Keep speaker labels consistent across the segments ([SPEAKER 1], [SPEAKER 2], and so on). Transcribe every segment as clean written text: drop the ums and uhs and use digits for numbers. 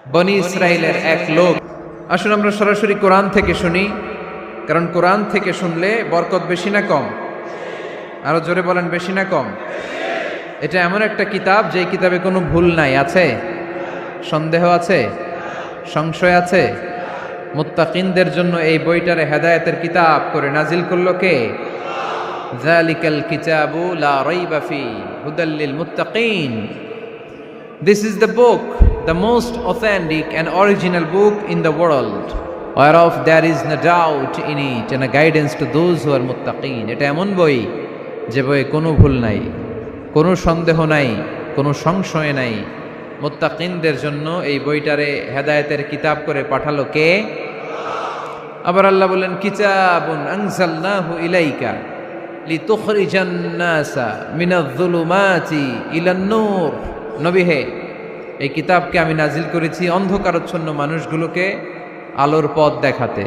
[SPEAKER 1] বনি ইসরাইলের এক লোক। আসুন আমরা সরাসরি কোরআন থেকে শুনি, কারণ কোরআন থেকে শুনলে বরকত বেশি না কম? আরো জোরে বলেন, বেশি না কম? এটা এমন একটা কিতাব যে কিতাবে কোনো ভুল নাই। আছে? সন্দেহ আছে? সংশয় আছে? মুত্তাকিনদের জন্য এই বইটারে হেদায়েতের কিতাব করে নাজিল করলো কে? যালিকাল কিতাবু লা রাইবা ফি হুদাল লিল মুত্তাকিন। This is the book, the most authentic and original book in the world, whereof there is no doubt in it and a guidance to those who are muttaqin. এটা এমন বই যে বইয়ে কোনো ভুল নাই, কোনো সন্দেহ নাই, কোনো সংশয় নাই। মুত্তাকিনদের জন্য এই বইটারে হেদায়েতের কিতাব করে পাঠালো কে? আবার আল্লাহ বলেন, কিতাবুন আনজালনাহু ইলাইকা লিতুখরিজান নাসা মিনাজ-যুলুমাতি ইলান-নূর। নবী হে, এই কিতাবকে আমি নাজিল করেছি অন্ধকারচ্ছন্ন মানুষগুলোকে আলোর পথ দেখাতে,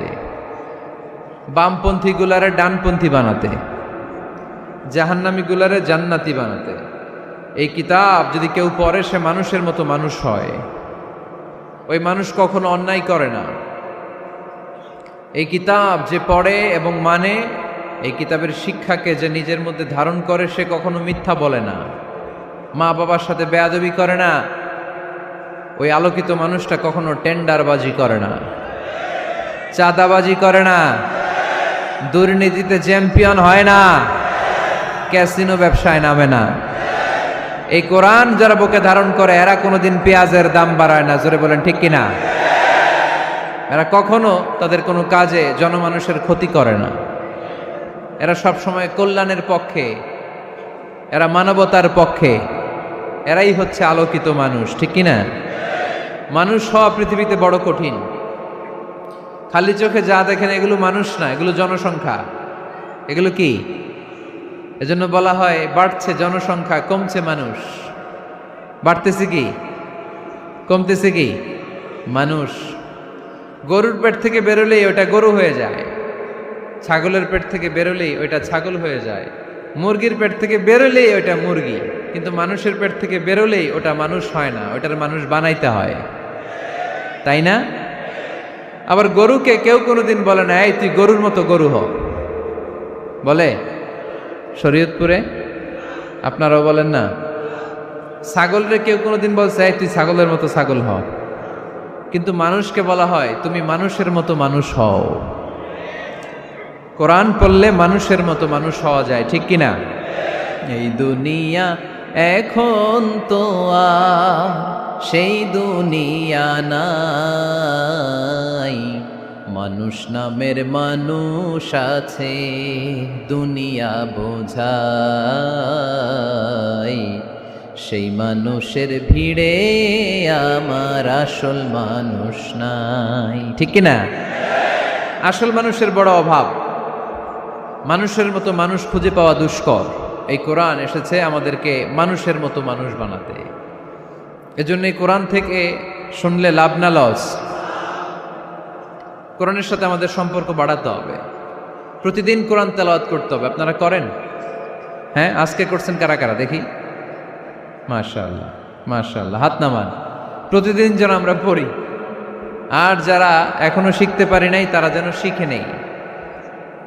[SPEAKER 1] বামপন্থী গুলারে ডানপন্থী বানাতে, জাহান্নামী গুলারে জান্নাতি বানাতে। এই কিতাব যদি কেউ পড়ে সে মানুষের মতো মানুষ হয়। ওই মানুষ কখনো অন্যায় করে না। এই কিতাব যে পড়ে এবং মানে, এই কিতাবের শিক্ষাকে যে নিজের মধ্যে ধারণ করে, সে কখনো মিথ্যা বলে না, মা বাবার সাথে বেয়াদবি করে না। ওই আলোকিত মানুষটা কখনো টেন্ডারবাজি করে না, চাঁদাবাজি করে না, দুর্নীতিতে চ্যাম্পিয়ন হয় না, ক্যাসিনো ব্যবসায় নামে না। এই কোরআন যারা বুকে ধারণ করে এরা কোনোদিন পেঁয়াজের দাম বাড়ায় না। জোরে বলেন ঠিক কিনা? এরা কখনো তাদের কোনো কাজে জনমানুষের ক্ষতি করে না। এরা সব সময় কল্যাণের পক্ষে, এরা মানবতার পক্ষে। এরাই হচ্ছে আলোকিত মানুষ, ঠিক কিনা? মানুষ হওয়া পৃথিবীতে বড় কঠিন। খালি চোখে যা দেখেন এগুলো মানুষ না, এগুলো জনসংখ্যা। এগুলো কি? এজন্য বলা হয় বাড়ছে জনসংখ্যা, কমছে মানুষ। বাড়তেছে কি, কমতেছে কি? মানুষ। গরুর পেট থেকে বেরোলেই ওটা গরু হয়ে যায়, ছাগলের পেট থেকে বেরোলেই ওইটা ছাগল হয়ে যায়, মুরগির পেট থেকে বেরোলেই ওটা মুরগি। কিন্তু মানুষের পেট থেকে বেরোলেই ওটা মানুষ হয় না, ওটার মানুষ বানাইতে হয়, তাই না? আবার গরুকে কেউ কোনোদিন বলে না, এই তুই গরুর মতো গরু হ। বলে শরীয়তপুরে? আপনারাও বলেন না? ছাগলরে কেউ কোনোদিন বলছে, এই তুই ছাগলের মতো ছাগল হ। কিন্তু মানুষকে বলা হয়, তুমি মানুষের মতো মানুষ হও। কোরআন পড়লে মানুষের মতো মানুষ হওয়া যায়, ঠিক কিনা? এই দুনিয়া এখন তো আর সেই দুনিয়া নাই, মানুষ নামের মানুষ আছে দুনিয়া বোঝাই, সেই মানুষের ভিড়ে আমার আসল মানুষ নাই, ঠিক কিনা? আসল মানুষের বড় অভাব। মানুষের মতো মানুষ খুঁজে পাওয়া দুষ্কর। এই কোরআন এসেছে আমাদেরকে মানুষের মতো মানুষ বানাতে। এজন্য এই কোরআন থেকে শুনলে লাভ না লস? কোরআনের সাথে আমাদের সম্পর্ক বাড়াতে হবে। প্রতিদিন কোরআন তেলাওয়াত করতে হবে। আপনারা করেন? হ্যাঁ, আজকে করছেন কারা কারা দেখি? মাশাআল্লাহ, মাশাআল্লাহ, হাত নামান। প্রতিদিন যেন আমরা পড়ি, আর যারা এখনো শিখতে পারি নাই তারা যেন শিখে নেই।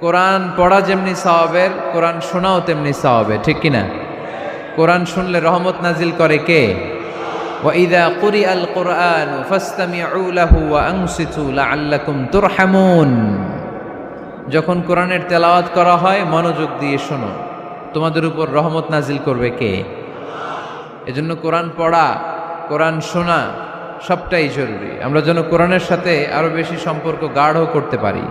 [SPEAKER 1] কোরআন পড়া যেমনি সওয়াবের, কোরআন শোনাও তেমনি সওয়াবের, ঠিক কিনা? কোরআন শুনলে রহমত নাজিল করে কে? ওয়াইদা কুরিআল কুরআন ফাসতামিউ লাহু ওয়া আনসিতু লাআল্লাকুম তুরহামুন। যখন কোরআনের তেলাওয়াত করা হয় মনোযোগ দিয়ে শোনো, তোমাদের উপর রহমত নাজিল করবে কে? এজন্য কোরআন পড়া, কোরআন শোনা সবটাই জরুরি। আমরা যেন কোরআনের সাথে আরো বেশি সম্পর্ক গাঢ় করতে পারি।